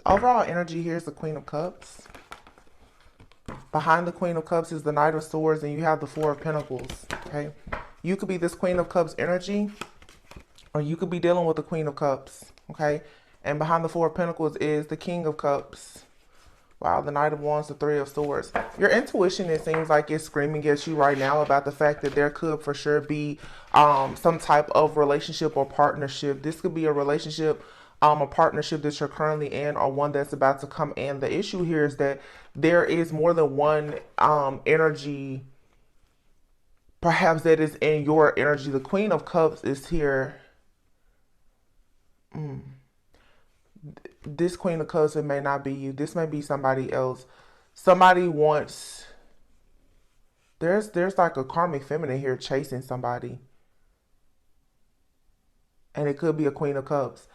Overall energy here is the Queen of Cups. Behind the Queen of Cups is the Knight of Swords, and you have the Four of Pentacles, okay? You could be this Queen of Cups energy, or you could be dealing with the Queen of Cups, okay? And behind the Four of Pentacles is the King of Cups. Wow, the Knight of Wands, the Three of Swords. Your intuition, it seems like it's screaming at you right now about the fact that there could for sure be some type of relationship or partnership. This could be a relationship, a partnership that you're currently in, or one that's about to come in. The issue here is that there is more than one energy, perhaps, that is in your energy. The Queen of Cups is here. This Queen of Cups, it may not be you. This may be somebody else. Somebody wants, there's like a karmic feminine here chasing somebody. And it could be a Queen of Cups.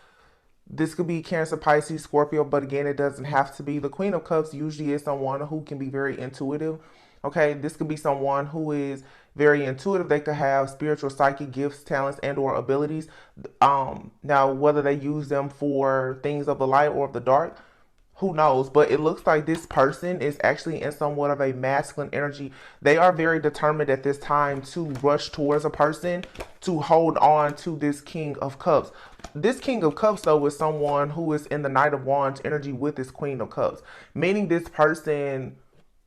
This could be Cancer, Pisces, Scorpio, but again, it doesn't have to be. The Queen of Cups usually is someone who can be very intuitive. Okay, this could be someone who is very intuitive. They could have spiritual, psychic gifts, talents, and or abilities. Now, whether they use them for things of the light or of the dark, who knows? But it looks like this person is actually in somewhat of a masculine energy. They are very determined at this time to rush towards a person, to hold on to this King of Cups. This King of Cups, though, is someone who is in the Knight of Wands energy with this Queen of Cups, meaning this person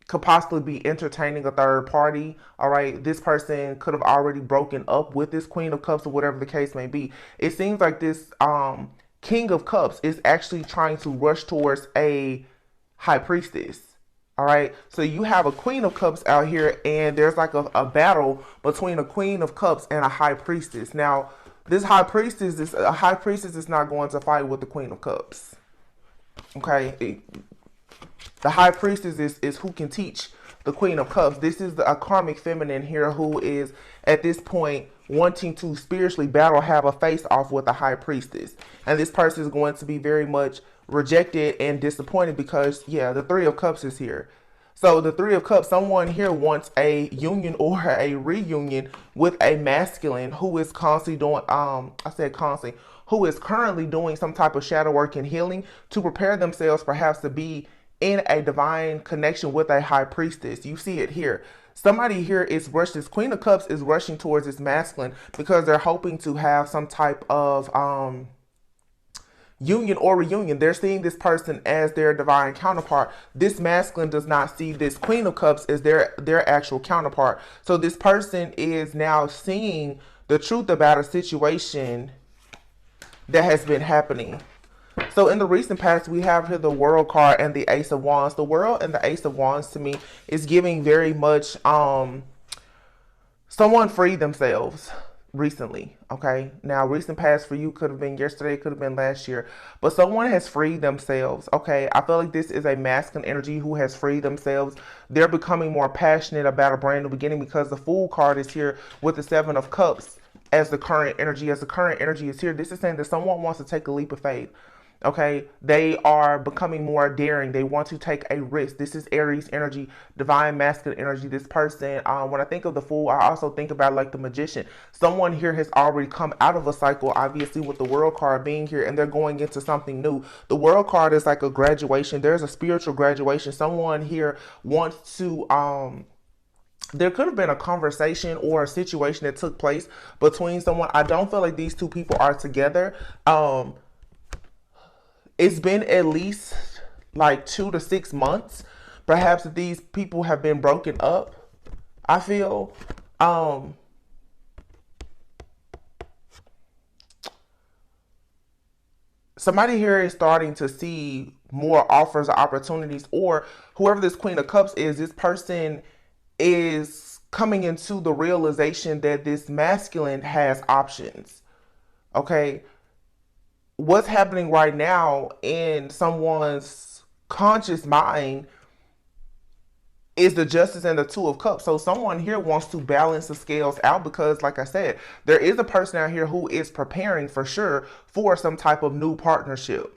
could possibly be entertaining a third party. All right, this person could have already broken up with this Queen of Cups, or whatever the case may be. It seems like this King of Cups is actually trying to rush towards a High Priestess. All right, so you have a Queen of Cups out here, and there's like a battle between a Queen of Cups and a High Priestess. Now, this High Priestess, a High Priestess is not going to fight with the Queen of Cups. Okay, the High Priestess is who can teach the Queen of Cups. This is a karmic feminine here who is at this point wanting to spiritually battle, have a face off with a High Priestess. And this person is going to be very much rejected and disappointed because, yeah, the Three of Cups is here. So the Three of Cups, someone here wants a union or a reunion with a masculine who is constantly doing, who is currently doing some type of shadow work and healing to prepare themselves perhaps to be in a divine connection with a High Priestess. You see it here. Somebody here is rushed. This Queen of Cups is rushing towards this masculine because they're hoping to have some type of union or reunion. They're seeing this person as their divine counterpart. This masculine does not see this Queen of Cups as their actual counterpart. So this person is now seeing the truth about a situation that has been happening. So in the recent past, we have here the World card and the Ace of Wands. The World and the Ace of Wands to me is giving very much someone freed themselves recently. Okay, now recent past for you could have been yesterday, could have been last year, but someone has freed themselves. Okay, I feel like this is a masculine energy who has freed themselves. They're becoming more passionate about a brand new beginning because the Fool card is here with the Seven of Cups as the current energy. As the current energy is here, this is saying that someone wants to take a leap of faith. Okay, they are becoming more daring. They want to take a risk. This is Aries energy, divine masculine energy. This person, when I think of the Fool, I also think about like the Magician. Someone here has already come out of a cycle, obviously with the World card being here, and they're going into something new. The World card is like a graduation. There's a spiritual graduation. Someone here wants to there could have been a conversation or a situation that took place between someone. I don't feel like these two people are together. It's been at least like 2 to 6 months. Perhaps these people have been broken up. I feel somebody here is starting to see more offers or opportunities, or whoever this Queen of Cups is, this person is coming into the realization that this masculine has options. Okay, what's happening right now in someone's conscious mind is the Justice and the Two of Cups. So someone here wants to balance the scales out because, like I said, there is a person out here who is preparing for sure for some type of new partnership.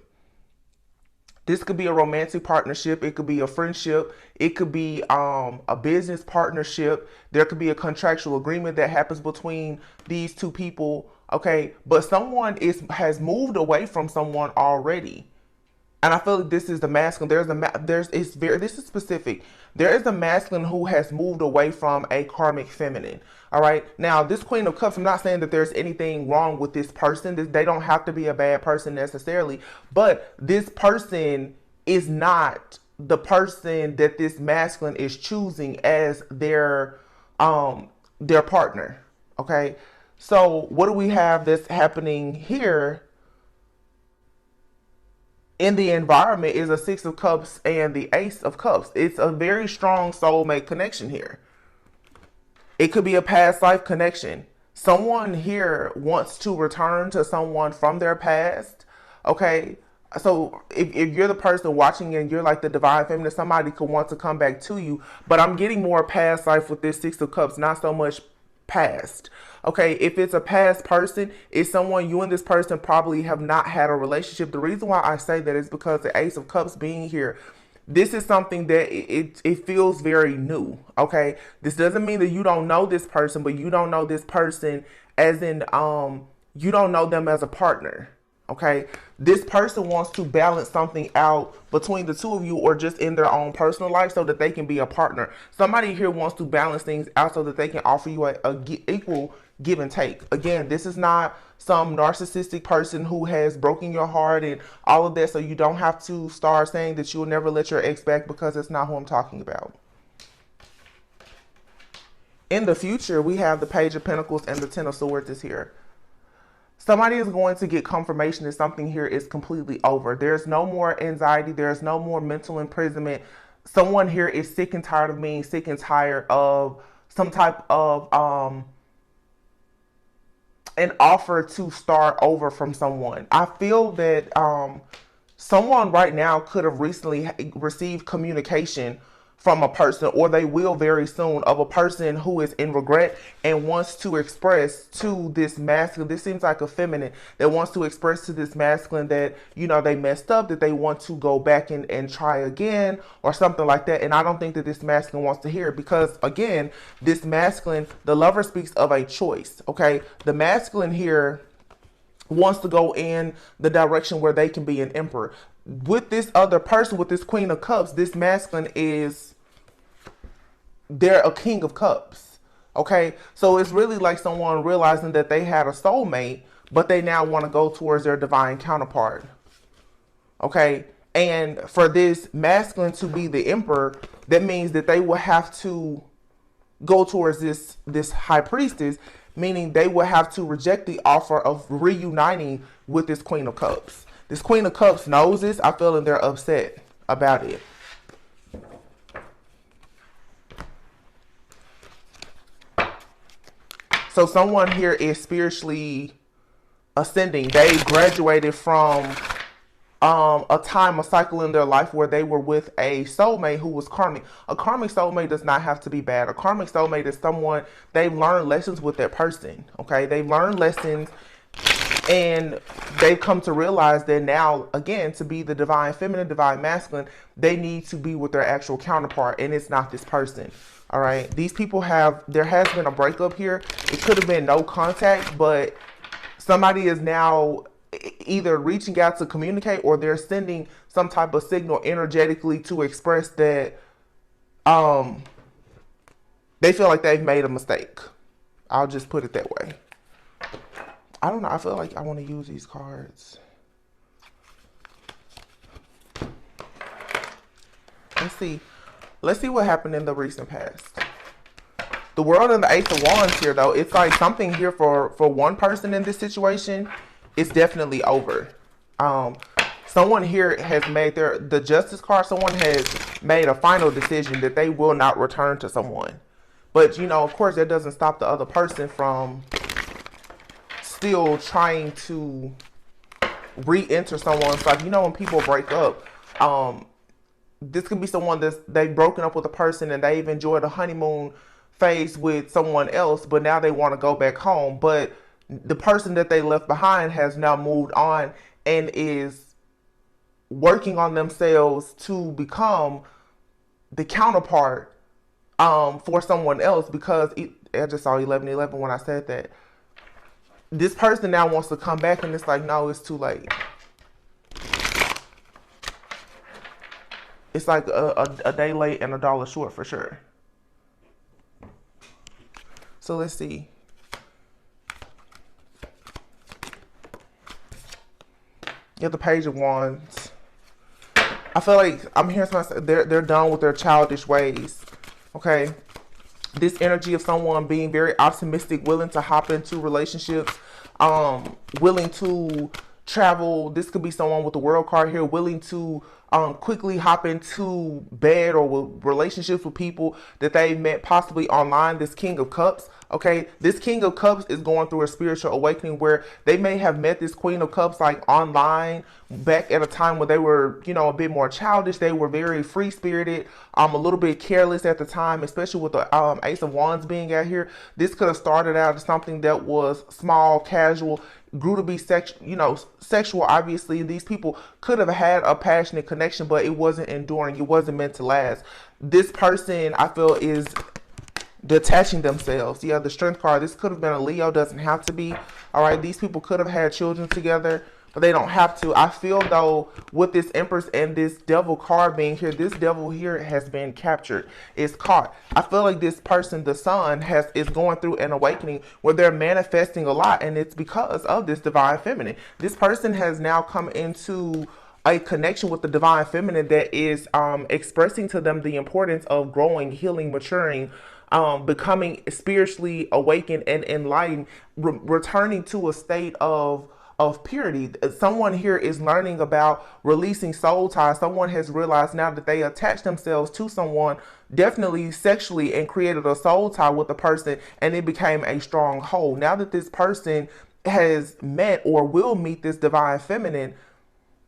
This could be a romantic partnership. It could be a friendship. It could be a business partnership. There could be a contractual agreement that happens between these two people. Okay, but someone has moved away from someone already. And I feel like this is the masculine. This is specific. There is a masculine who has moved away from a karmic feminine. All right. Now, this Queen of Cups, I'm not saying that there's anything wrong with this person. They don't have to be a bad person necessarily, but this person is not the person that this masculine is choosing as their partner. Okay. So what do we have that's happening here in the environment is a Six of Cups and the Ace of Cups. It's a very strong soulmate connection here. It could be a past life connection. Someone here wants to return to someone from their past. Okay. So if you're the person watching and you're like the divine feminine, somebody could want to come back to you. But I'm getting more past life with this Six of Cups, not so much past. Okay, if it's a past person, it's someone you and this person probably have not had a relationship. The reason why I say that is because the Ace of Cups being here, this is something that it feels very new. Okay, this doesn't mean that you don't know this person, but you don't know this person as in you don't know them as a partner. Okay, this person wants to balance something out between the two of you or just in their own personal life so that they can be a partner. Somebody here wants to balance things out so that they can offer you a equal give and take. Again, this is not some narcissistic person who has broken your heart and all of that, so you don't have to start saying that you'll never let your ex back, because it's not who I'm talking about. In the future, we have the Page of Pentacles and the Ten of Swords is here. Somebody is going to get confirmation that something here is completely over. There's no more anxiety. There's no more mental imprisonment. Someone here is sick and tired of being sick and tired of some type of an offer to start over from someone. I feel that someone right now could have recently received communication from a person, or they will very soon, of a person who is in regret and wants to express to this masculine. This seems like a feminine that wants to express to this masculine that, you know, they messed up, that they want to go back and try again or something like that. And I don't think that this masculine wants to hear it, because again, this masculine, the Lover speaks of a choice. Okay. The masculine here wants to go in the direction where they can be an emperor. With this other person, with this Queen of Cups, this masculine they're a King of Cups. Okay. So it's really like someone realizing that they had a soulmate, but they now want to go towards their divine counterpart. Okay. And for this masculine to be the emperor, that means that they will have to go towards this high priestess, meaning they will have to reject the offer of reuniting with this Queen of Cups. This Queen of Cups knows this. I feel that they're upset about it. So someone here is spiritually ascending. They graduated from a cycle in their life where they were with a soulmate who was karmic. A karmic soulmate does not have to be bad. A karmic soulmate is someone, they've learned lessons with that person. Okay, they've learned lessons, and they've come to realize that now, again, to be the divine feminine, divine masculine, they need to be with their actual counterpart, and it's not this person. All right, these people there has been a breakup here. It could have been no contact, but somebody is now either reaching out to communicate, or they're sending some type of signal energetically to express that they feel like they've made a mistake. I'll just put it that way. I don't know. I feel like I want to use these cards. Let's see what happened in the recent past. The World and the Ace of Wands here, though, it's like something here for one person in this situation, it's definitely over. Someone here has made the Justice card. Someone has made a final decision that they will not return to someone. But, you know, of course, that doesn't stop the other person from still trying to re-enter someone. It's like, you know, when people break up, this could be someone they've broken up with a person and they've enjoyed a honeymoon phase with someone else, but now they want to go back home. But the person that they left behind has now moved on and is working on themselves to become the counterpart for someone else, because I just saw 1111 when I said that. This person now wants to come back, and it's like, no, it's too late. It's like a day late and a dollar short for sure. So let's see. You have the Page of Wands. I feel like I'm hearing somebody say they're done with their childish ways. Okay. This energy of someone being very optimistic, willing to hop into relationships, willing to travel. This could be someone with the World card here, willing to quickly hop into bed or with relationships with people that they met possibly online. This King of Cups. Okay, this King of Cups is going through a spiritual awakening where they may have met this Queen of Cups like online back at a time when they were, you know, a bit more childish. They were very free spirited, a little bit careless at the time, especially with the Ace of Wands being out here. This could have started out as something that was small, casual, grew to be sexual. Obviously, these people could have had a passionate connection, but it wasn't enduring. It wasn't meant to last. This person, I feel, is detaching themselves. Yeah, the Strength card. This could have been a Leo. Doesn't have to be. All right, these people could have had children together, but they don't have to. I feel though with this Empress and this Devil card being here, this Devil here has been captured. It's caught. I feel like this person, the Sun, is going through an awakening where they're manifesting a lot, and it's because of this Divine Feminine. This person has now come into a connection with the Divine Feminine that is expressing to them the importance of growing, healing, maturing, becoming spiritually awakened and enlightened, returning to a state of purity. Someone here is learning about releasing soul ties. Someone has realized now that they attached themselves to someone, definitely sexually, and created a soul tie with the person, and it became a strong hold. Now that this person has met or will meet this Divine Feminine,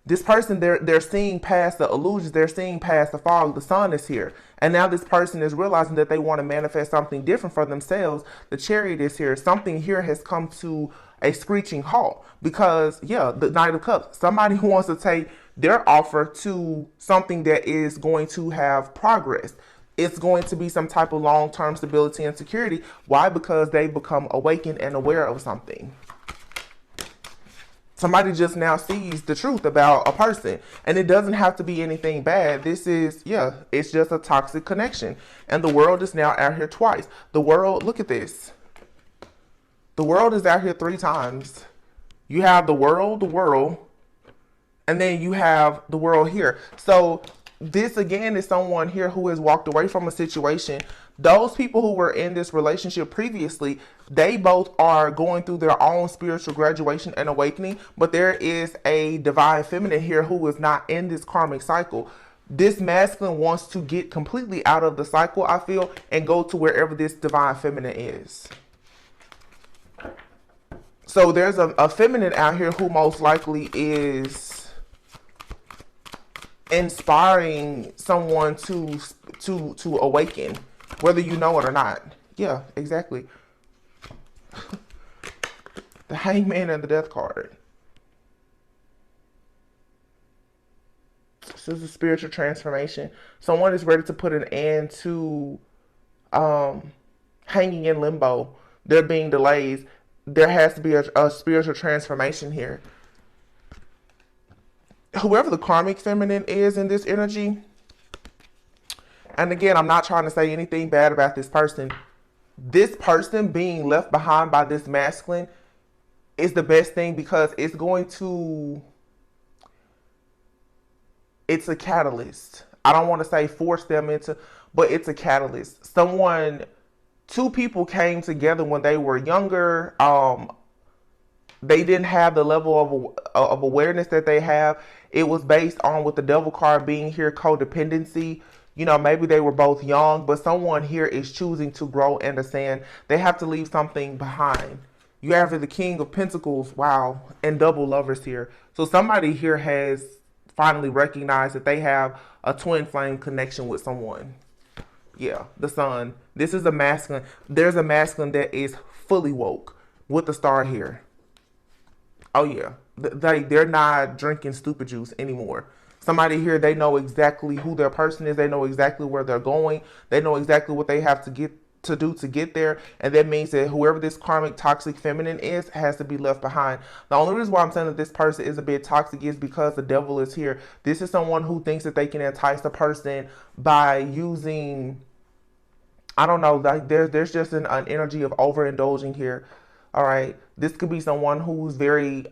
this person, they're seeing past the illusions, they're seeing past the fog. The Sun is here. And now this person is realizing that they want to manifest something different for themselves. The Chariot is here. Something here has come to a screeching halt. Because, yeah, the Knight of Cups, somebody who wants to take their offer to something that is going to have progress. It's going to be some type of long-term stability and security. Why? Because they've become awakened and aware of something. Somebody just now sees the truth about a person, and it doesn't have to be anything bad. This is, yeah, it's just a toxic connection. And the World is now out here twice. The World, look at this. The World is out here 3 times. You have the world, and then you have the World here. So this again is someone here who has walked away from a situation. Those people who were in this relationship previously, they both are going through their own spiritual graduation and awakening, but there is a Divine Feminine here who is not in this karmic cycle. This masculine wants to get completely out of the cycle, I feel, and go to wherever this Divine Feminine is. So there's a feminine out here who most likely is inspiring someone to awaken, whether you know it or not. Yeah, exactly. The Hangman and the Death card. This is a spiritual transformation. Someone is ready to put an end to hanging in limbo. There being delays. There has to be a spiritual transformation here. Whoever the karmic feminine is in this energy, and again, I'm not trying to say anything bad about this person. This person being left behind by this masculine is the best thing because it's going to, it's a catalyst. I don't want to say force them into, but it's a catalyst. Two people came together when they were younger. They didn't have the level of awareness that they have. It was based on, with the Devil card being here, codependency. You know, maybe they were both young, but someone here is choosing to grow and ascend. They have to leave something behind. You have the King of Pentacles, wow, and double lovers here. So somebody here has finally recognized that they have a twin flame connection with someone. Yeah, the Sun. This is a masculine. There's a masculine that is fully woke with the star here. Oh, yeah. They're not drinking stupid juice anymore. Somebody here, they know exactly who their person is. They know exactly where they're going. They know exactly what they have to get to do to get there, and that means that whoever this karmic toxic feminine is has to be left behind. The only reason why I'm saying that this person is a bit toxic is because the devil is here. This is someone who thinks that they can entice the person by using, I don't know, like there's just an energy of overindulging here. All right, this could be someone who's very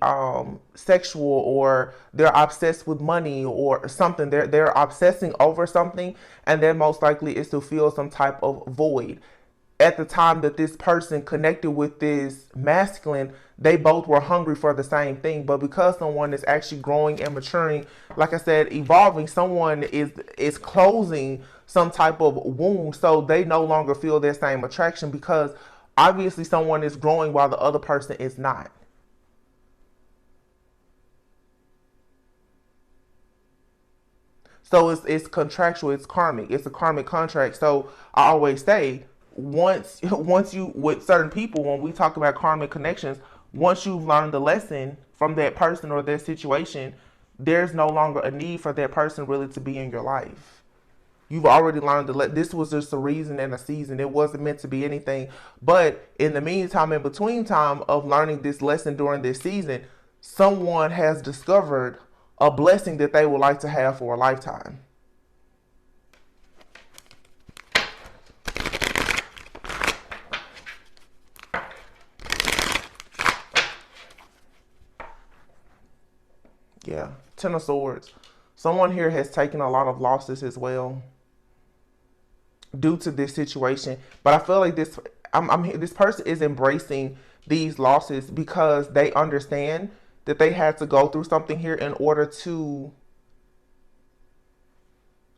sexual, or they're obsessed with money or something. They're obsessing over something, and then most likely is to fill some type of void. At the time that this person connected with this masculine, they both were hungry for the same thing. But because someone is actually growing and maturing, like I said, evolving, someone is closing some type of wound, so they no longer feel their same attraction, because obviously someone is growing while the other person is not. So it's contractual, it's karmic, it's a karmic contract. So I always say, once you, with certain people, when we talk about karmic connections, once you've learned the lesson from that person or their situation, there's no longer a need for that person really to be in your life. You've already learned to let, this was just a reason and a season. It wasn't meant to be anything. But in the meantime, in between time of learning this lesson during this season, someone has discovered a blessing that they would like to have for a lifetime. Yeah, Ten of Swords. Someone here has taken a lot of losses as well due to this situation. But I feel like this person is embracing these losses because they understand that they had to go through something here in order to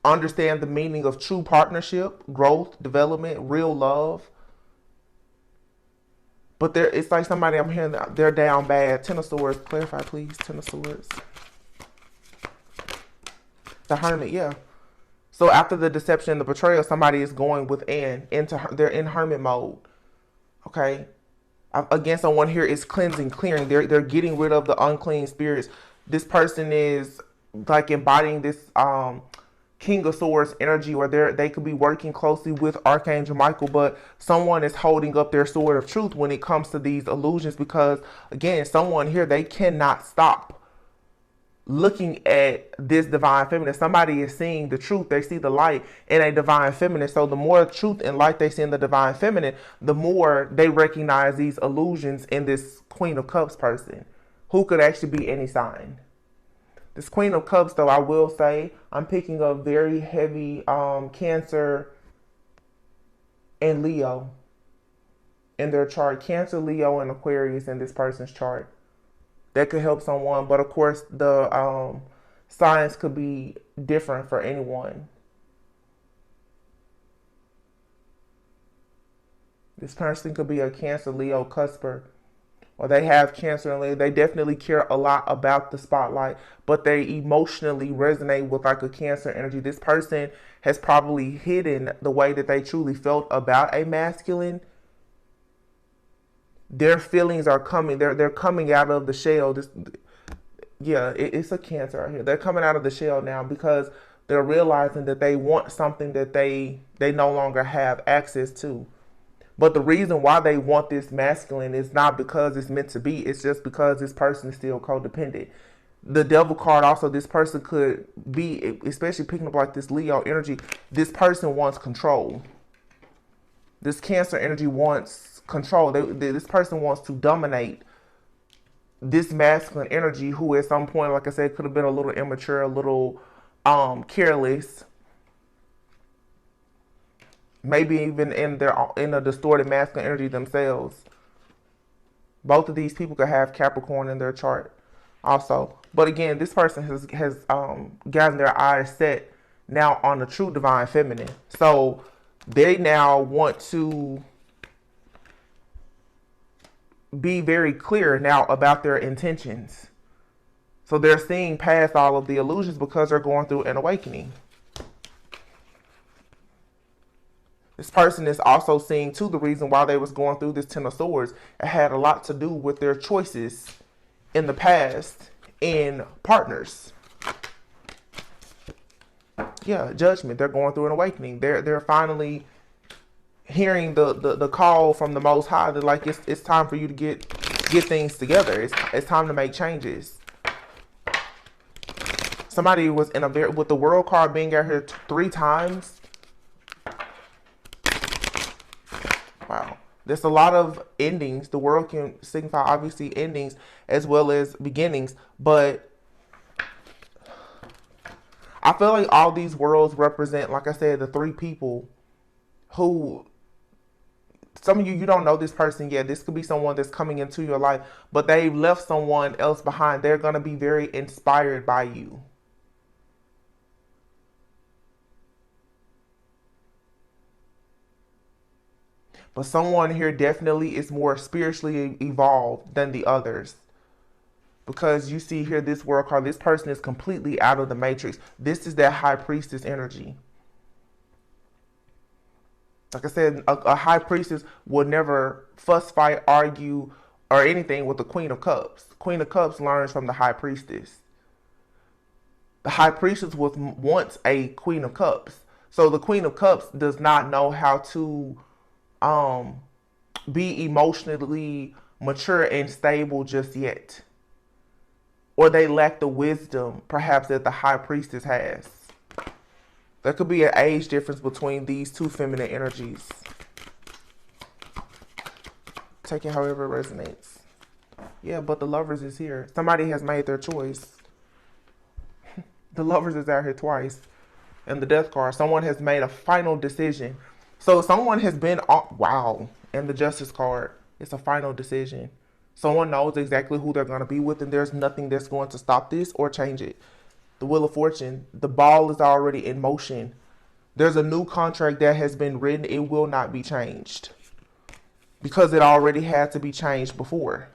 understand the meaning of true partnership, growth, development, real love. But it's like somebody, I'm hearing they're down bad. Ten of Swords. Clarify, please. Ten of Swords. The Hermit, yeah. So after the deception and the betrayal, somebody is going within, they're in hermit mode. Okay. Again, someone here is cleansing, clearing. They're getting rid of the unclean spirits. This person is like embodying this King of Swords energy, where they could be working closely with Archangel Michael, but someone is holding up their sword of truth when it comes to these illusions, because again, someone here, they cannot stop looking at this divine feminine. Somebody is seeing the truth. They see the light in a divine feminine. So the more truth and light they see in the divine feminine, the more they recognize these illusions in this Queen of Cups person, who could actually be any sign. This Queen of Cups, though, I will say, I'm picking up very heavy Cancer and Leo in their chart. Cancer, Leo, and Aquarius in this person's chart. That could help someone, but of course the signs could be different for anyone. This person could be a Cancer, Leo, cusper, or they have Cancer and Leo. They definitely care a lot about the spotlight, but they emotionally resonate with like a Cancer energy. This person has probably hidden the way that they truly felt about a masculine. Their feelings are coming. They're coming out of the shell. It's a Cancer right here. They're coming out of the shell now because they're realizing that they want something that they no longer have access to. But the reason why they want this masculine is not because it's meant to be. It's just because this person is still codependent. The Devil card also, this person could be, especially picking up like this Leo energy, this person wants control. This Cancer energy wants control. This person wants to dominate this masculine energy, who at some point, like I said, could have been a little immature, a little careless, maybe even in a distorted masculine energy themselves. Both of these people could have Capricorn in their chart also. But again, this person has gotten their eyes set now on the true divine feminine. So they now want to be very clear now about their intentions. So they're seeing past all of the illusions because they're going through an awakening. This person is also seeing too the reason why they was going through this Ten of Swords. It had a lot to do with their choices in the past in partners. Yeah, Judgment. They're going through an awakening. They're finally hearing the call from the Most High that like it's time for you to get things together. It's time to make changes. Somebody was in a very, with the world card being out here 3 times. Wow. There's a lot of endings. The world can signify obviously endings as well as beginnings, but I feel like all these worlds represent, like I said, the 3 people who, some of you don't know this person yet. This could be someone that's coming into your life, but they've left someone else behind. They're going to be very inspired by you. But someone here definitely is more spiritually evolved than the others. Because you see here this world card, this person is completely out of the matrix. This is that high priestess energy. Like I said, a high priestess would never fuss, fight, argue, or anything with the Queen of Cups. Queen of Cups learns from the high priestess. The high priestess was once a Queen of Cups. So the Queen of Cups does not know how to be emotionally mature and stable just yet. Or they lack the wisdom, perhaps, that the high priestess has. There could be an age difference between these 2 feminine energies. Take it however it resonates. Yeah, but the Lovers is here. Somebody has made their choice. The Lovers is out here twice. And the Death card. Someone has made a final decision. So someone has been on, wow. And the Justice card. It's a final decision. Someone knows exactly who they're going to be with, and there's nothing that's going to stop this or change it. The Wheel of Fortune. The ball is already in motion. There's a new contract that has been written. It will not be changed. Because it already had to be changed before.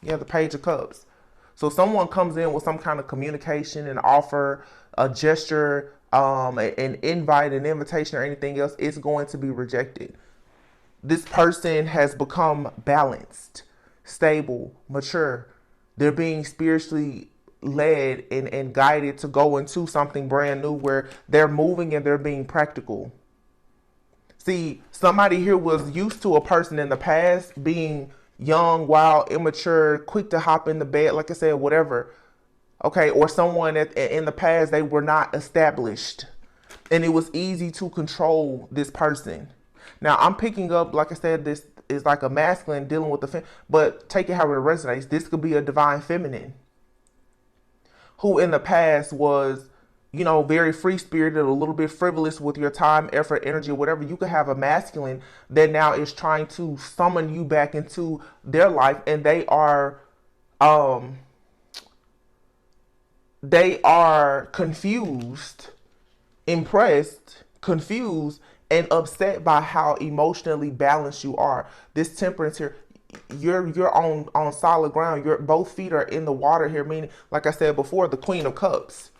Yeah, the Page of Cups. So someone comes in with some kind of communication, an offer, a gesture, an invite, an invitation, or anything else. It's going to be rejected. This person has become balanced, stable, mature. They're being spiritually led and guided to go into something brand new where they're moving and they're being practical. See, somebody here was used to a person in the past being young, wild, immature, quick to hop in the bed, like I said, whatever. Okay, or someone in the past, they were not established. And it was easy to control this person. Now, I'm picking up, like I said, this is like a masculine dealing with the but take it how it resonates. This could be a divine feminine who in the past was, you know, very free-spirited, a little bit frivolous with your time, effort, energy, whatever. You could have a masculine that now is trying to summon you back into their life, and they are confused, impressed, confused, and upset by how emotionally balanced you are. This Temperance here, you're on solid ground. Your both feet are in the water here, meaning, like I said before, the Queen of Cups.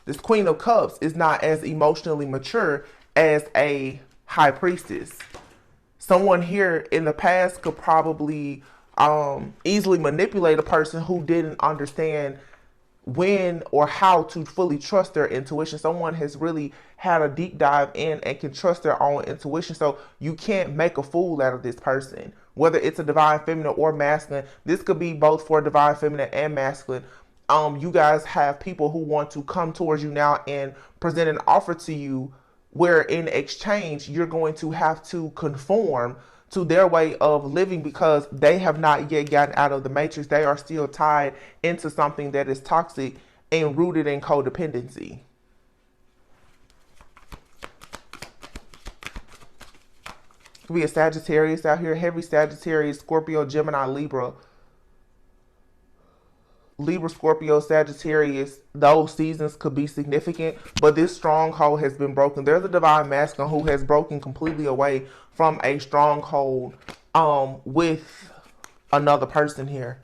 This Queen of Cups is not as emotionally mature as a High Priestess. Someone here in the past could probably easily manipulate a person who didn't understand when or how to fully trust their intuition. Someone has really had a deep dive in and can trust their own intuition. So you can't make a fool out of this person, whether it's a divine feminine or masculine. This could be both for divine feminine and masculine. You guys have people who want to come towards you now and present an offer to you where in exchange you're going to have to conform to their way of living because they have not yet gotten out of the matrix. They are still tied into something that is toxic and rooted in codependency. Could be a Sagittarius out here, heavy Sagittarius, Scorpio, Gemini, Libra. Libra, Scorpio, Sagittarius, those seasons could be significant, but this stronghold has been broken. There's a divine masculine who has broken completely away from a stronghold with another person here.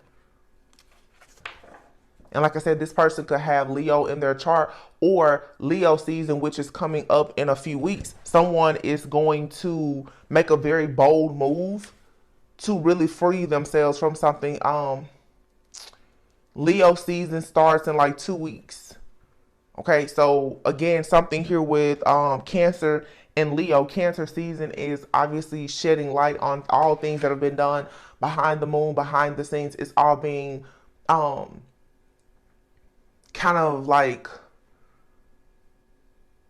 And like I said, this person could have Leo in their chart or Leo season, which is coming up in a few weeks. Someone is going to make a very bold move to really free themselves from something. Leo season starts in like 2 weeks. Okay, so again, something here with Cancer And Leo, Cancer season is obviously shedding light on all things that have been done behind the moon, behind the scenes. It's all being um kind of like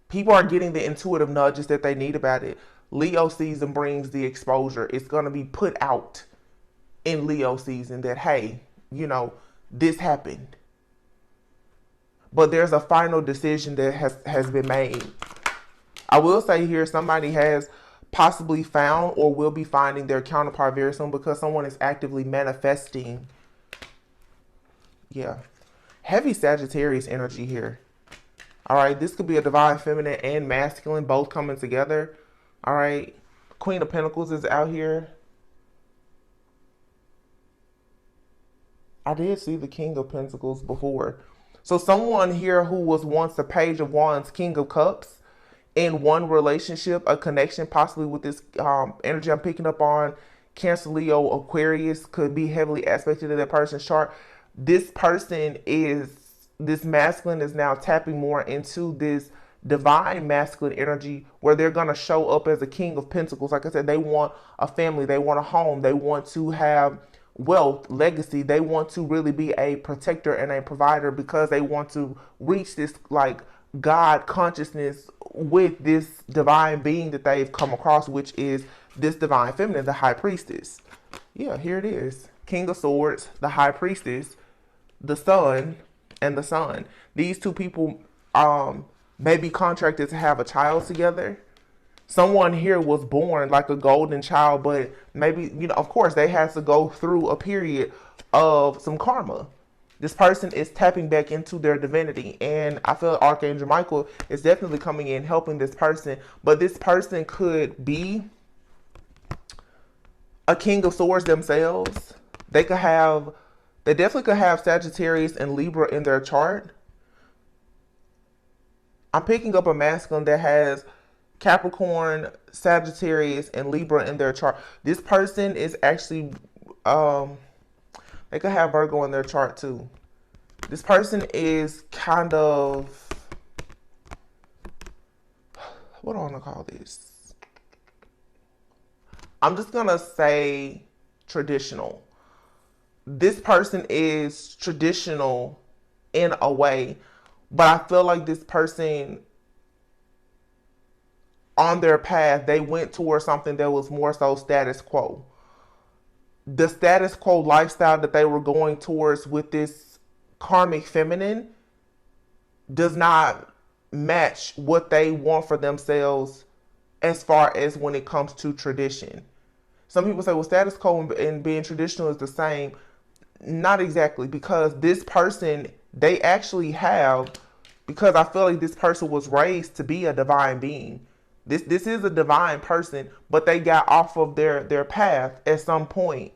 people are getting the intuitive nudges that they need about it. Leo season brings the exposure. It's going to be put out in Leo season that, hey, this happened. But there's a final decision that has been made. I will say here, somebody has possibly found or will be finding their counterpart very soon because someone is actively manifesting. Yeah. Heavy Sagittarius energy here. All right. This could be a divine feminine and masculine, both coming together. All right. Queen of Pentacles is out here. I did see the King of Pentacles before. So someone here who was once the Page of Wands, King of Cups, in one relationship, a connection possibly with this energy I'm picking up on, Cancer, Leo, Aquarius, could be heavily aspected to that person's chart. This masculine is now tapping more into this divine masculine energy where they're going to show up as a King of Pentacles. Like I said, they want a family, they want a home, they want to have wealth, legacy. They want to really be a protector and a provider because they want to reach this like God consciousness with this divine being that they've come across, which is this divine feminine, the High Priestess. Yeah, here it is. King of Swords, the High Priestess, the Sun, and the Sun. These two people may be contracted to have a child together. Someone here was born like a golden child, but maybe, of course, they had to go through a period of some karma. This person is tapping back into their divinity, and I feel Archangel Michael is definitely coming in helping this person, but this person could be a King of Swords themselves. They definitely could have Sagittarius and Libra in their chart. I'm picking up a masculine that has Capricorn, Sagittarius, and Libra in their chart. This person is actually, they could have Virgo in their chart too. This person is kind of, what do I want to call this? I'm just going to say traditional. This person is traditional in a way, but I feel like this person on their path, they went towards something that was more so status quo. The status quo lifestyle that they were going towards with this karmic feminine does not match what they want for themselves as far as when it comes to tradition. Some people say, well, status quo and being traditional is the same. Not exactly, because this person, they actually have, because I feel like this person was raised to be a divine being. This is a divine person, but they got off of their path at some point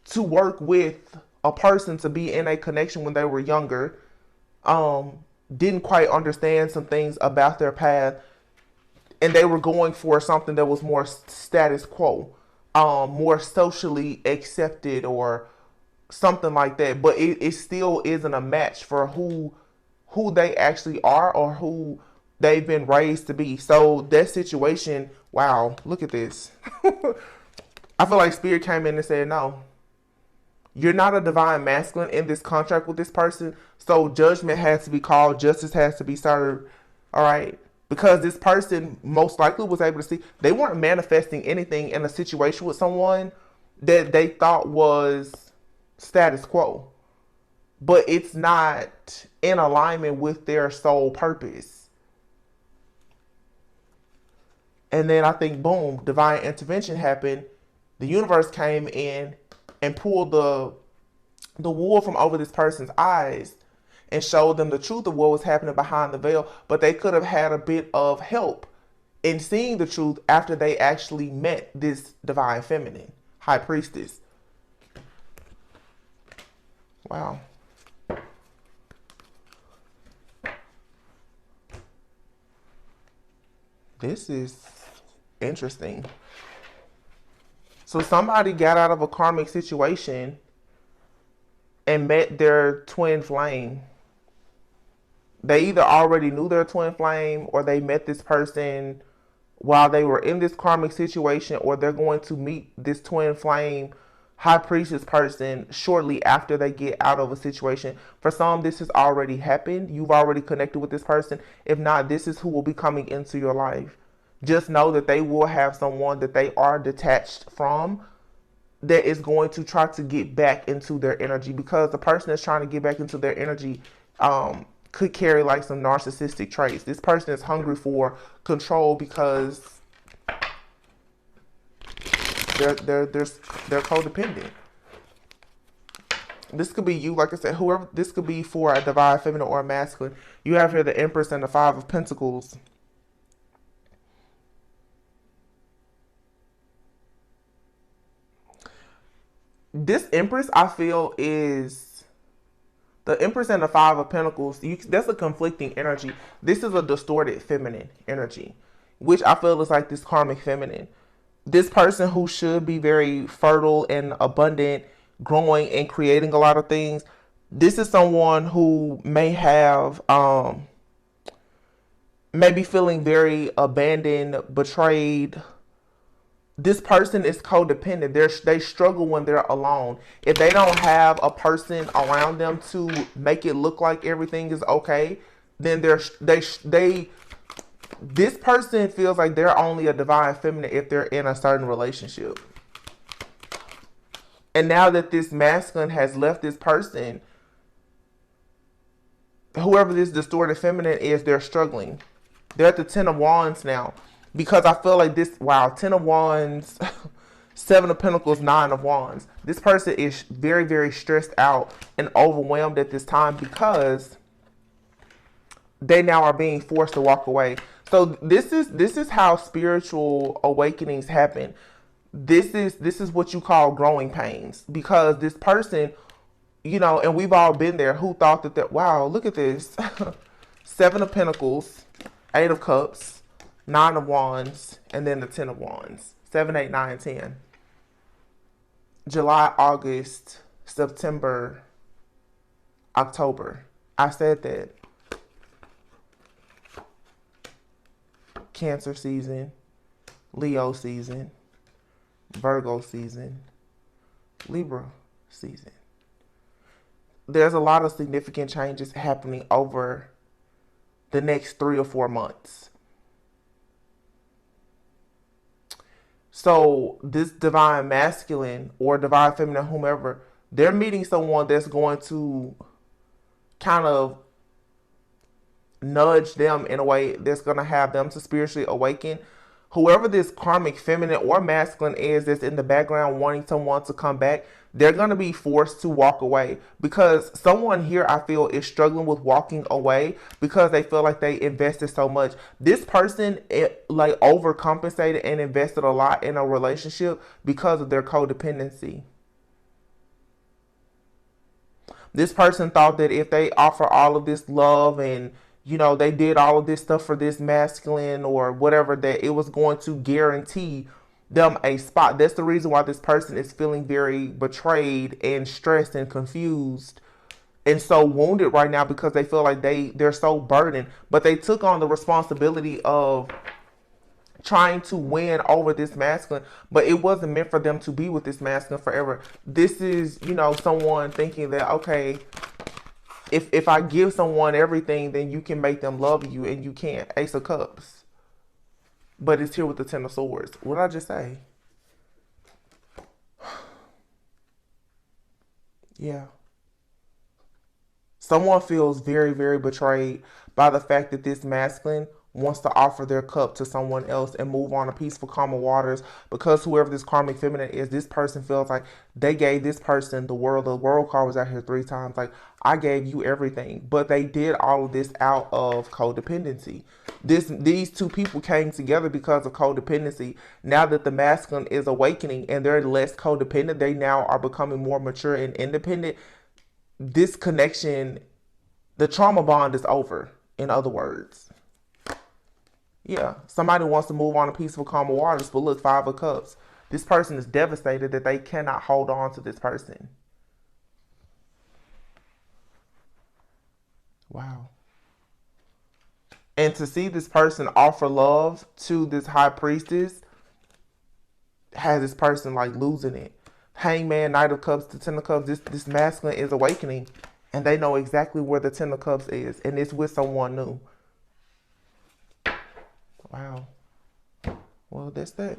to work with a person, to be in a connection when they were younger. Didn't quite understand some things about their path, and they were going for something that was more status quo, more socially accepted or something like that. But it still isn't a match for who they actually are or who they've been raised to be. So that situation, wow, look at this. I feel like Spirit came in and said, no, you're not a divine masculine in this contract with this person. So judgment has to be called. Justice has to be served. All right. Because this person most likely was able to see, they weren't manifesting anything in a situation with someone that they thought was status quo. But it's not in alignment with their soul purpose. And then I think, boom, divine intervention happened. The universe came in and pulled the wool from over this person's eyes and showed them the truth of what was happening behind the veil. But they could have had a bit of help in seeing the truth after they actually met this divine feminine, High Priestess. Wow. This is interesting. So somebody got out of a karmic situation and met their twin flame. They either already knew their twin flame or they met this person while they were in this karmic situation, or they're going to meet this twin flame high priestess person shortly after they get out of a situation. For some, this has already happened. You've already connected with this person. If not, this is who will be coming into your life. Just know that they will have someone that they are detached from that is going to try to get back into their energy, because the person that's trying to get back into their energy could carry like some narcissistic traits. This person is hungry for control because they're codependent. This could be you, like I said, whoever. This could be for a divine feminine or a masculine. You have here the Empress and the Five of Pentacles. This Empress, I feel, is the Empress and the Five of Pentacles. That's a conflicting energy. This is a distorted feminine energy, which I feel is like this karmic feminine. This person who should be very fertile and abundant, growing and creating a lot of things. This is someone who may have, maybe feeling very abandoned, betrayed. This person is codependent. They struggle when they're alone. If they don't have a person around them to make it look like everything is okay, then they this person feels like they're only a divine feminine if they're in a certain relationship. And now that this masculine has left this person, whoever this distorted feminine is, they're struggling. They're at the 10 of Wands now. Because I feel like this, wow, 10 of Wands, 7 of Pentacles, 9 of Wands. This person is very, very stressed out and overwhelmed at this time because they now are being forced to walk away. So this is how spiritual awakenings happen. This is what you call growing pains, because this person, and we've all been there, who thought that wow, look at this. 7 of Pentacles, 8 of Cups, 9 of Wands, and then the 10 of Wands. 7, 8, 9, 10. July, August, September, October. I said that. Cancer season, Leo season, Virgo season, Libra season. There's a lot of significant changes happening over the next 3 or 4 months. So this divine masculine or divine feminine, whomever, they're meeting someone that's going to kind of nudge them in a way that's going to have them to spiritually awaken. Whoever this karmic feminine or masculine is that's in the background wanting someone to come back, they're going to be forced to walk away, because someone here, I feel, is struggling with walking away because they feel like they invested so much. This person like overcompensated and invested a lot in a relationship because of their codependency. This person thought that if they offer all of this love and they did all of this stuff for this masculine or whatever, that it was going to guarantee them a spot. That's the reason why this person is feeling very betrayed and stressed and confused and so wounded right now, because they feel like they're so burdened. But they took on the responsibility of trying to win over this masculine, but it wasn't meant for them to be with this masculine forever. This is, someone thinking that, okay, if I give someone everything, then you can make them love you, and you can't. Ace of Cups. But it's here with the 10 of Swords. What did I just say? Yeah. Someone feels very, very betrayed by the fact that this masculine wants to offer their cup to someone else and move on to peaceful, calmer waters, because whoever this karmic feminine is, this person feels like they gave this person the world. The world card was out here 3 times. Like, I gave you everything. But they did all of this out of codependency. These two people came together because of codependency. Now that the masculine is awakening and they're less codependent, they now are becoming more mature and independent. This connection, the trauma bond is over, in other words. Yeah, somebody wants to move on to peaceful, calmer waters, but look, 5 of Cups. This person is devastated that they cannot hold on to this person. Wow. And to see this person offer love to this high priestess has this person like losing it. Hangman, Knight of Cups, the Ten of Cups, this masculine is awakening, and they know exactly where the Ten of Cups is, and it's with someone new. Wow. Well, that's that.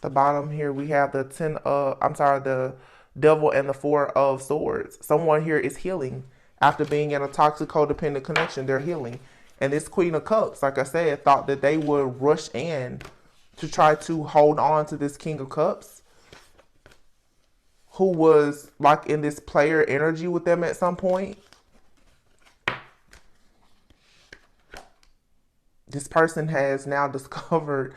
The bottom here we have the the Devil and the Four of Swords. Someone here is healing after being in a toxic codependent connection. They're healing, and this Queen of Cups, like I said, thought that they would rush in to try to hold on to this King of Cups, who was like in this player energy with them at some point. This person has now discovered,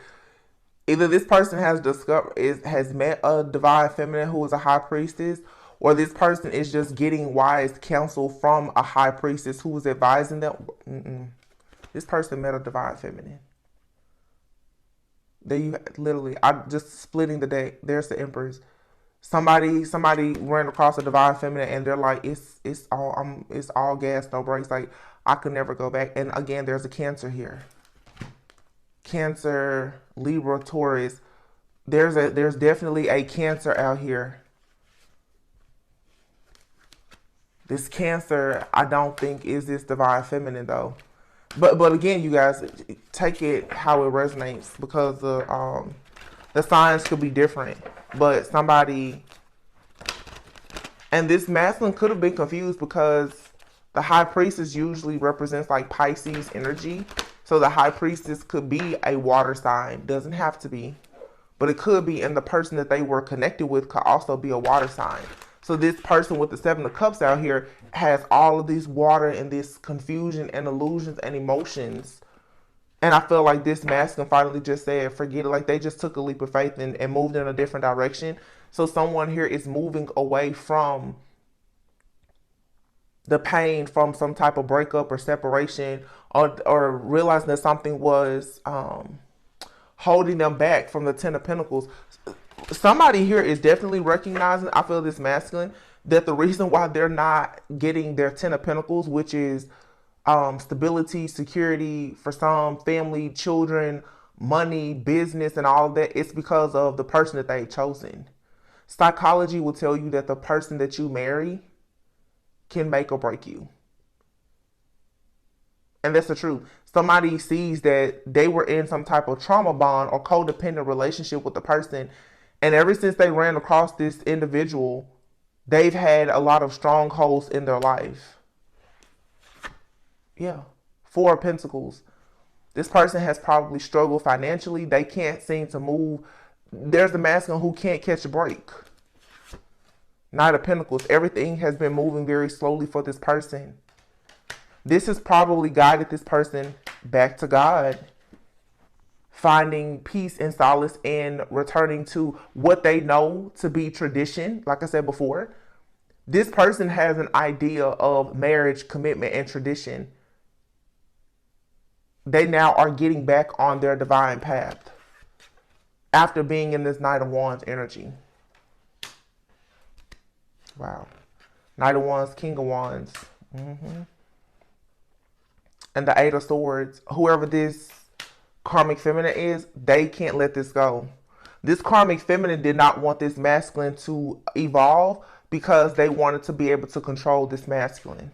either this person has met a divine feminine who is a high priestess, or this person is just getting wise counsel from a high priestess who was advising them. This person met a divine feminine. There you literally, I'm just splitting the deck. There's the Empress. Somebody ran across a divine feminine, and they're like, it's all gas, no brakes. Like, I could never go back. And again, there's a Cancer here. Cancer, Libra, Taurus. There's definitely a Cancer out here. This Cancer, I don't think is this divine feminine though. But again, you guys, take it how it resonates, because the signs could be different. But somebody, and this masculine could have been confused because the high priestess usually represents like Pisces energy. So the high priestess could be a water sign. Doesn't have to be, but it could be. And the person that they were connected with could also be a water sign. So this person with the Seven of Cups out here has all of these water and this confusion and illusions and emotions. And I feel like this masculine finally just said, forget it. Like, they just took a leap of faith and moved in a different direction. So someone here is moving away from the pain from some type of breakup or separation, or realizing that something was holding them back from the Ten of Pentacles. Somebody here is definitely recognizing, I feel this masculine, that the reason why they're not getting their Ten of Pentacles, which is stability, security, for some, family, children, money, business, and all of that, it's because of the person that they've chosen. Psychology will tell you that the person that you marry can make or break you. And that's the truth. Somebody sees that they were in some type of trauma bond or codependent relationship with the person, and ever since they ran across this individual, they've had a lot of strongholds in their life. Yeah. Four of Pentacles. This person has probably struggled financially. They can't seem to move. There's the masculine who can't catch a break. Knight of Pentacles. Everything has been moving very slowly for this person. This has probably guided this person back to God, finding peace and solace in returning to what they know to be tradition. Like I said before, this person has an idea of marriage, commitment, and tradition. They now are getting back on their divine path after being in this Knight of Wands energy. Wow. Knight of Wands, King of Wands. And the Eight of Swords. Whoever this karmic feminine is, they can't let this go. This karmic feminine did not want this masculine to evolve because they wanted to be able to control this masculine.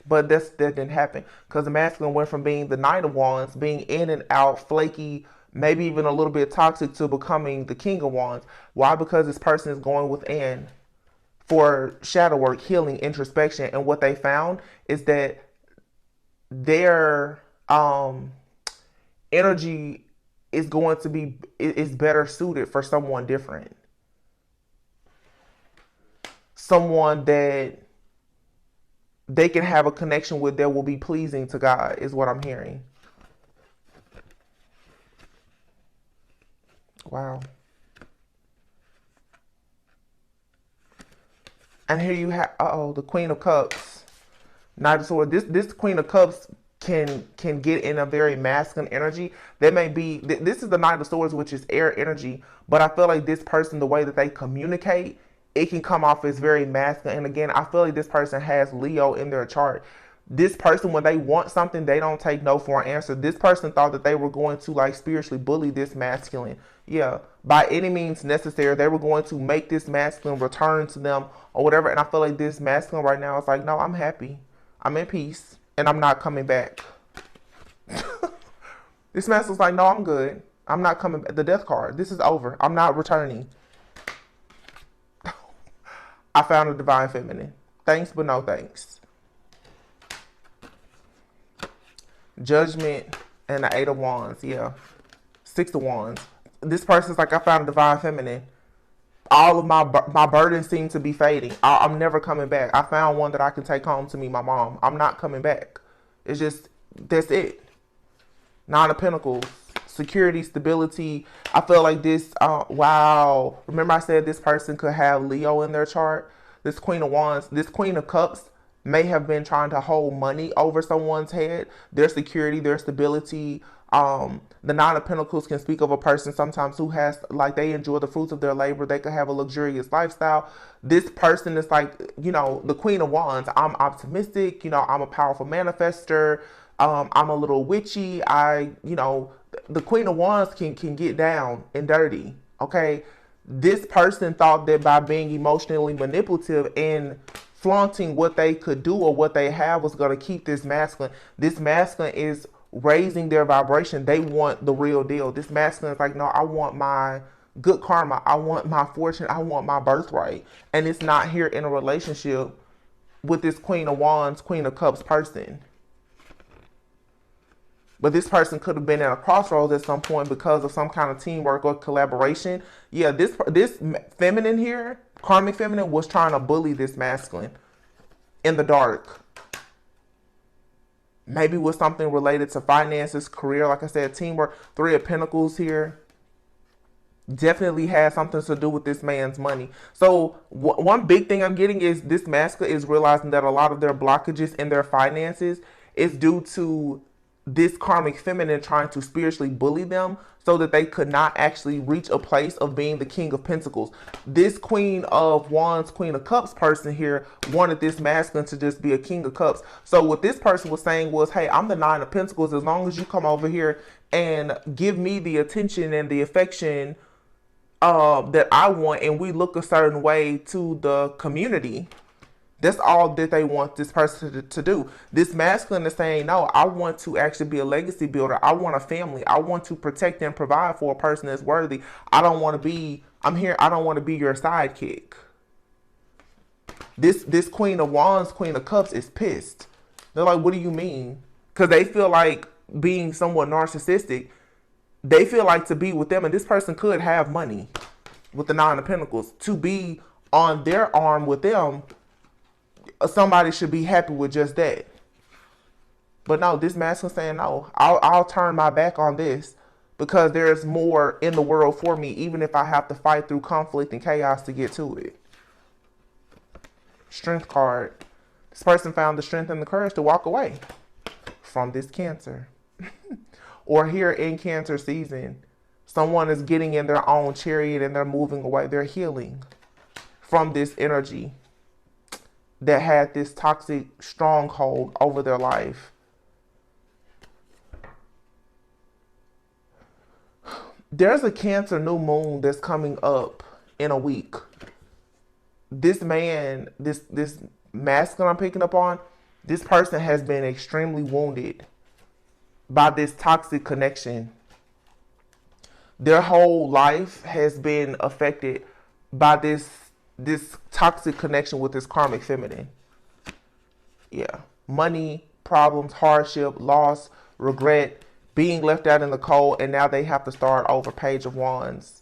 But that didn't happen, because the masculine went from being the Knight of Wands, being in and out, flaky, maybe even a little bit toxic, to becoming the King of Wands. Why? Because this person is going within for shadow work, healing, introspection. And what they found is that their energy is going to be, is better suited for someone different. Someone that they can have a connection with that will be pleasing to God, is what I'm hearing. Wow. And here you have, the Queen of Cups. Knight of Swords. This Queen of Cups can get in a very masculine energy. That may be, this is the Knight of Swords, which is air energy. But I feel like this person, the way that they communicate it can come off as very masculine. And again, I feel like this person has Leo in their chart. This person, when they want something, they don't take no for an answer. This person thought that they were going to like spiritually bully this masculine. Yeah, by any means necessary, they were going to make this masculine return to them or whatever. And I feel like this masculine right now is like, no, I'm happy. I'm in peace and I'm not coming back. This masculine's like, no, I'm good. I'm not coming back. The death card. This is over. I'm not returning. I found a divine feminine. Thanks, but no thanks. Judgment and the 8 of Wands. Yeah. 6 of Wands. This person's like, I found a divine feminine. All of my burdens seem to be fading. I'm never coming back. I found one that I can take home to me, my mom. I'm not coming back. It's just, that's it. 9 of Pentacles. Security, stability. I feel like this, wow. Remember I said this person could have Leo in their chart? This Queen of Wands, this Queen of Cups may have been trying to hold money over someone's head. Their security, their stability. The 9 of Pentacles can speak of a person sometimes who has, like, they enjoy the fruits of their labor. They could have a luxurious lifestyle. This person is like, you know, the Queen of Wands. I'm optimistic. You know, I'm a powerful manifester. I'm a little witchy. You know, the Queen of Wands can get down and dirty. Okay. This person thought that by being emotionally manipulative and flaunting what they could do or what they have was going to keep this masculine. This masculine is raising their vibration. They want the real deal. This masculine is like, no, I want my good karma. I want my fortune. I want my birthright. And it's not here in a relationship with this Queen of Wands, Queen of Cups person. But this person could have been at a crossroads at some point because of some kind of teamwork or collaboration. Yeah, this feminine here, karmic feminine, was trying to bully this masculine in the dark. Maybe with something related to finances, career, like I said, teamwork. 3 of Pentacles here. Definitely has something to do with this man's money. So one big thing I'm getting is this masculine is realizing that a lot of their blockages in their finances is due to this karmic feminine trying to spiritually bully them so that they could not actually reach a place of being the King of Pentacles. This Queen of Wands, Queen of Cups person here wanted this masculine to just be a King of Cups. So what this person was saying was, hey, I'm the 9 of Pentacles. As long as you come over here and give me the attention and the affection that I want, and we look a certain way to the community. That's all that they want this person to do. This masculine is saying, no, I want to actually be a legacy builder. I want a family. I want to protect and provide for a person that's worthy. I don't want to be, I'm here, I don't want to be your sidekick. This Queen of Wands, Queen of Cups is pissed. They're like, what do you mean? Because they feel like being somewhat narcissistic. They feel like to be with them, and this person could have money with the 9 of Pentacles. To be on their arm with them, somebody should be happy with just that. But no, this masculine saying, no, I'll turn my back on this because there's more in the world for me, even if I have to fight through conflict and chaos to get to it. Strength card. This person found the strength and the courage to walk away from this Cancer. Or here in Cancer season, someone is getting in their own chariot and they're moving away. They're healing from this energy that had this toxic stronghold over their life. There's a Cancer new moon that's coming up in a week. This man, this masculine I'm picking up on, this person has been extremely wounded by this toxic connection. Their whole life has been affected by this toxic connection with this karmic feminine. Yeah. Money, problems, hardship, loss, regret, being left out in the cold, and now they have to start over. Page of Wands.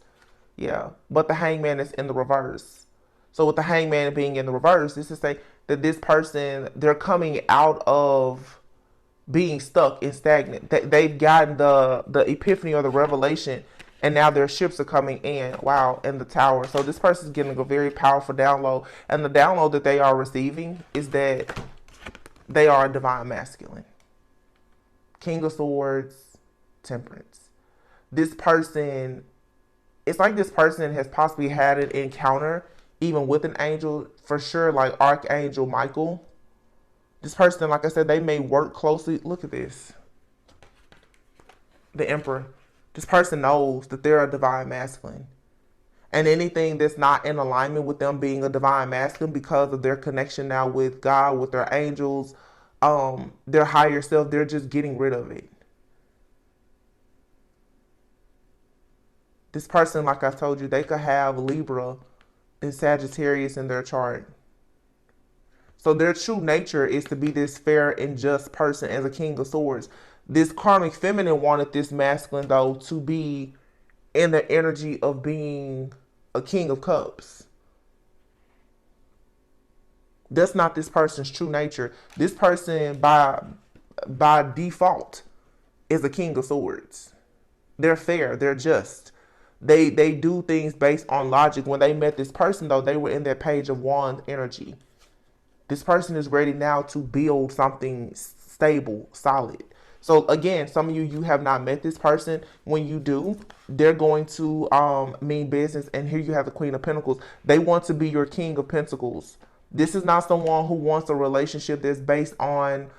Yeah. But the Hangman is in the reverse. So with the Hangman being in the reverse, this is saying that this person, they're coming out of being stuck and stagnant. They've gotten the epiphany or the revelation, and now their ships are coming in. Wow, in the Tower. So this person is getting a very powerful download. And the download that they are receiving is that they are a divine masculine. King of Swords, Temperance. This person, it's like this person has possibly had an encounter even with an angel, for sure, like Archangel Michael. This person, like I said, they may work closely. Look at this. The Emperor. This person knows that they're a divine masculine. And anything that's not in alignment with them being a divine masculine, because of their connection now with God, with their angels, their higher self, they're just getting rid of it. This person, like I told you, they could have Libra and Sagittarius in their chart. So their true nature is to be this fair and just person as a King of Swords. This karmic feminine wanted this masculine, though, to be in the energy of being a King of Cups. That's not this person's true nature. This person, by default, is a King of Swords. They're fair. They're just. They do things based on logic. When they met this person, though, they were in their Page of Wands energy. This person is ready now to build something stable, solid. So again, some of you have not met this person. When you do, they're going to mean business. And here you have the Queen of Pentacles. They want to be your King of Pentacles. This is not someone who wants a relationship that's based on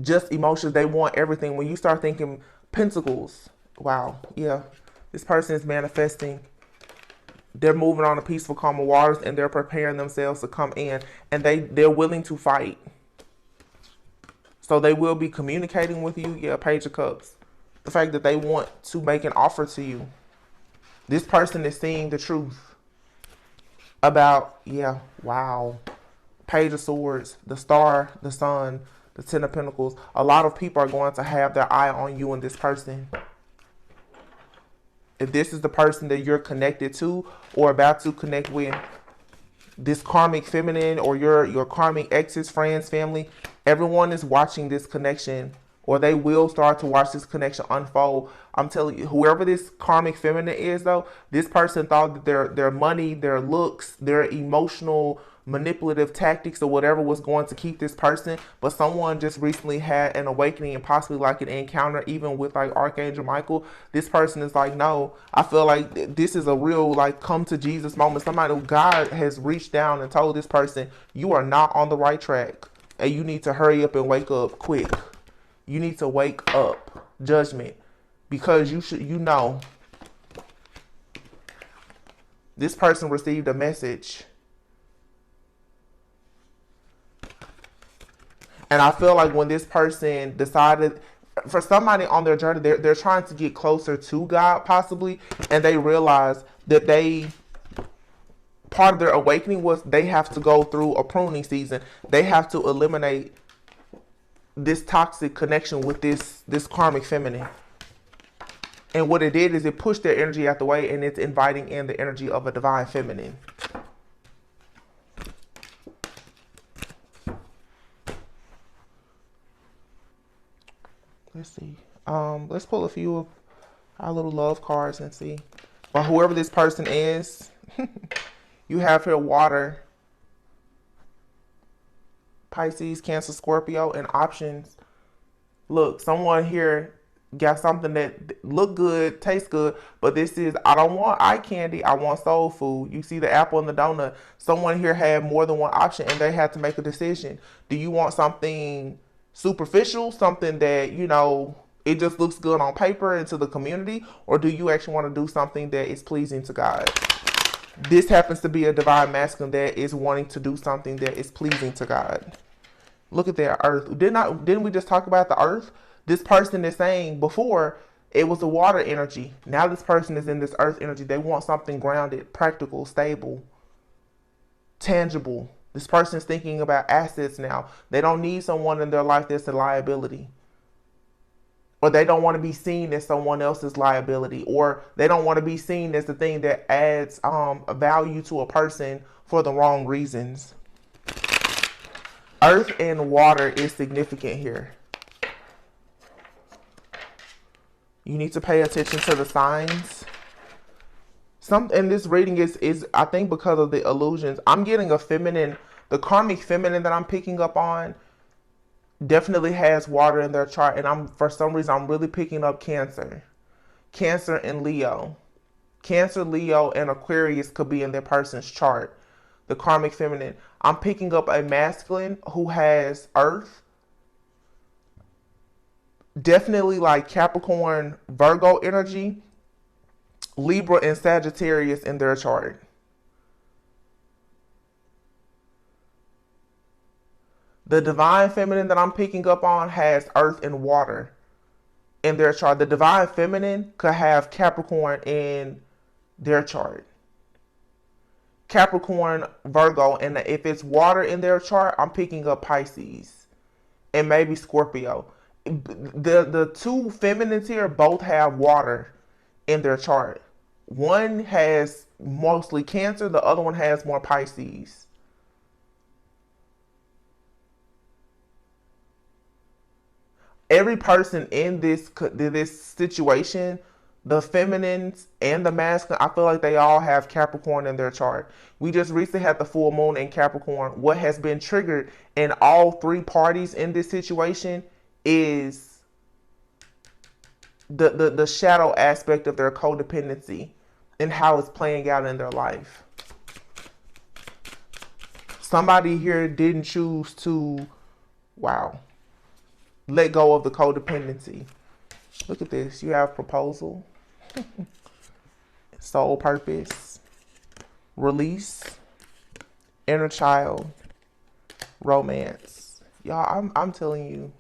just emotions. They want everything. When you start thinking Pentacles, wow, yeah, this person is manifesting. They're moving on to peaceful, calmer waters, and they're preparing themselves to come in. And they're willing to fight. So they will be communicating with you. Yeah, Page of Cups. The fact that they want to make an offer to you. This person is seeing the truth about, yeah, wow. Page of Swords, the Star, the Sun, the Ten of Pentacles. A lot of people are going to have their eye on you and this person. If this is the person that you're connected to or about to connect with, this karmic feminine or your karmic exes, friends, family, everyone is watching this connection, or they will start to watch this connection unfold. I'm telling you, whoever this karmic feminine is, though, this person thought that their money, their looks, their emotional manipulative tactics or whatever was going to keep this person, but someone just recently had an awakening and possibly like an encounter even with like Archangel Michael. This person is like, no, I feel like this is a real like come to Jesus moment. Somebody, God has reached down and told this person, you are not on the right track and you need to hurry up and wake up quick. You need to wake up. Judgment. Because you know this person received a message. And I feel like when this person decided, for somebody on their journey, they're trying to get closer to God possibly, and they realize that part of their awakening was they have to go through a pruning season. They have to eliminate this toxic connection with this karmic feminine. And what it did is it pushed their energy out the way, and it's inviting in the energy of a divine feminine. Let's see. Let's pull a few of our little love cards and see. Or whoever this person is, you have here water, Pisces, Cancer, Scorpio, and options. Look, someone here got something that look good, tastes good, but this is, I don't want eye candy, I want soul food. You see the apple and the donut. Someone here had more than one option and they had to make a decision. Do you want something superficial, something that, you know, it just looks good on paper and to the community, or do you actually want to do something that is pleasing to God? This happens to be a divine masculine that is wanting to do something that is pleasing to God. Look at their earth. Didn't we just talk about the earth? This person is saying before it was the water energy. Now this person is in this earth energy. They want something grounded, practical, stable, tangible. This person is thinking about assets now. They don't need someone in their life that's a liability. Or they don't want to be seen as someone else's liability. Or they don't want to be seen as the thing that adds a value to a person for the wrong reasons. Earth and water is significant here. You need to pay attention to the signs. And this reading is I think because of the illusions, I'm getting a feminine, the karmic feminine that I'm picking up on definitely has water in their chart. And for some reason, I'm really picking up Cancer. Cancer and Leo. Cancer, Leo, and Aquarius could be in their person's chart. The karmic feminine. I'm picking up a masculine who has Earth. Definitely like Capricorn, Virgo energy, Libra, and Sagittarius in their chart. The divine feminine that I'm picking up on has Earth and water in their chart. The divine feminine could have Capricorn in their chart. Capricorn, Virgo, and if it's water in their chart, I'm picking up Pisces and maybe Scorpio. The two feminines here both have water in their chart. One has mostly Cancer, the other one has more Pisces. Every person in this situation, the feminines and the masculine, I feel like they all have Capricorn in their chart. We just recently had the full moon in Capricorn. What has been triggered in all three parties in this situation is the shadow aspect of their codependency and how it's playing out in their life. Somebody here didn't choose to, wow, let go of the codependency. Look at this. You have proposal, soul purpose, release, inner child, romance. Y'all, I'm telling you,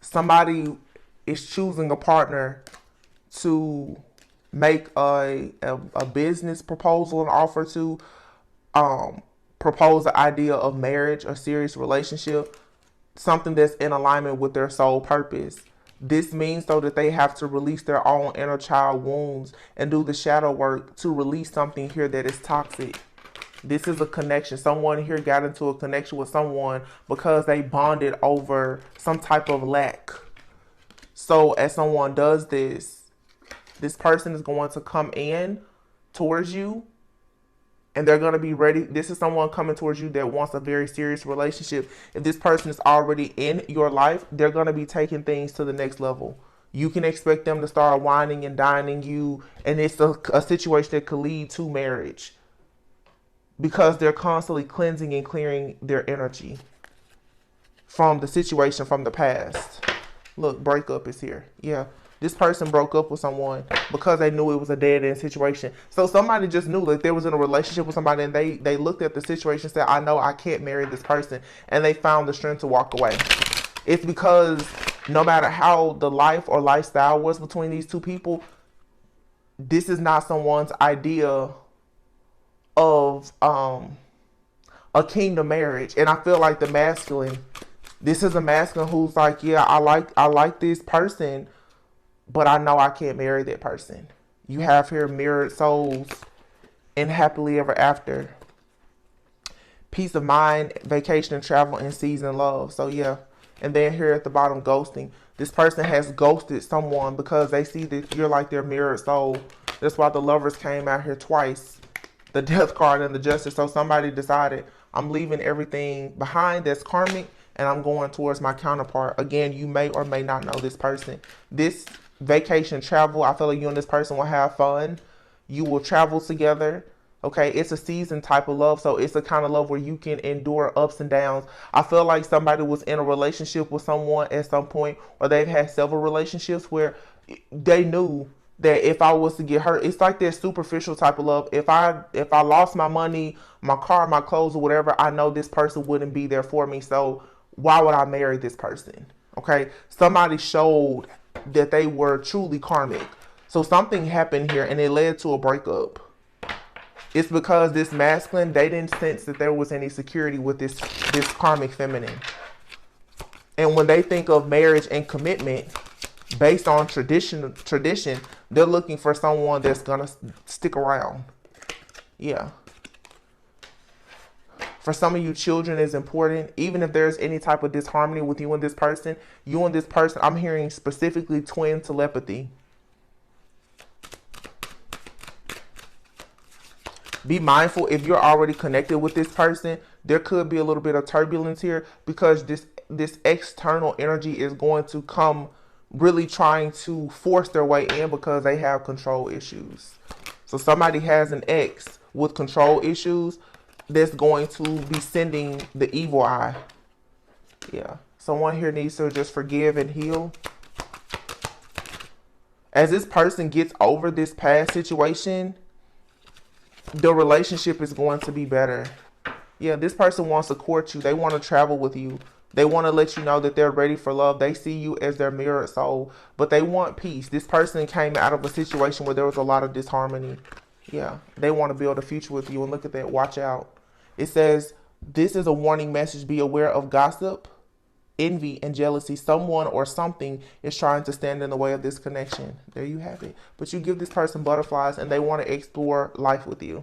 somebody is choosing a partner to make a business proposal and offer to propose the idea of marriage, a serious relationship, something that's in alignment with their soul purpose. This means though that they have to release their own inner child wounds and do the shadow work to release something here that is toxic. This is a connection. Someone here got into a connection with someone because they bonded over some type of lack. So as someone does this, this person is going to come in towards you and they're going to be ready. This is someone coming towards you that wants a very serious relationship. If this person is already in your life, they're going to be taking things to the next level. You can expect them to start whining and dining you, and it's a situation that could lead to marriage because they're constantly cleansing and clearing their energy from the situation from the past. Look, breakup is here. Yeah. This person broke up with someone because they knew it was a dead-end situation. So somebody just knew that they was in a relationship with somebody and they looked at the situation and said, I know I can't marry this person. And they found the strength to walk away. It's because no matter how the life or lifestyle was between these two people, this is not someone's idea of a kingdom marriage. And I feel like the masculine, this is a masculine who's like, yeah, I like this person, but I know I can't marry that person. You have here mirrored souls and happily ever after. Peace of mind, vacation and travel, and season love. So yeah. And then here at the bottom, ghosting. This person has ghosted someone because they see that you're like their mirrored soul. That's why the lovers came out here twice. The death card and the justice. So somebody decided, I'm leaving everything behind that's karmic and I'm going towards my counterpart. Again, you may or may not know this person. This vacation, travel, I feel like you and this person will have fun. You will travel together. Okay, it's a season type of love. So it's a kind of love where you can endure ups and downs. I feel like somebody was in a relationship with someone at some point, or they've had several relationships where they knew that if I was to get hurt, it's like that superficial type of love. If I lost my money, my car, my clothes, or whatever, I know this person wouldn't be there for me. So why would I marry this person? Okay, somebody showed that they were truly karmic. So something happened here and it led to a breakup. It's because this masculine, they didn't sense that there was any security with this karmic feminine. And when they think of marriage and commitment based on tradition, they're looking for someone that's gonna stick around. Yeah. For some of you, children is important. Even if there's any type of disharmony with you and this person, I'm hearing specifically twin telepathy. Be mindful if you're already connected with this person, there could be a little bit of turbulence here because this external energy is going to come really trying to force their way in because they have control issues. So somebody has an ex with control issues that's going to be sending the evil eye. Yeah. Someone here needs to just forgive and heal. As this person gets over this past situation, the relationship is going to be better. Yeah, this person wants to court you. They want to travel with you. They want to let you know that they're ready for love. They see you as their mirrored soul, but they want peace. This person came out of a situation where there was a lot of disharmony. Yeah, they want to build a future with you. And look at that. Watch out. It says, this is a warning message. Be aware of gossip, envy, and jealousy. Someone or something is trying to stand in the way of this connection. There you have it. But you give this person butterflies and they want to explore life with you.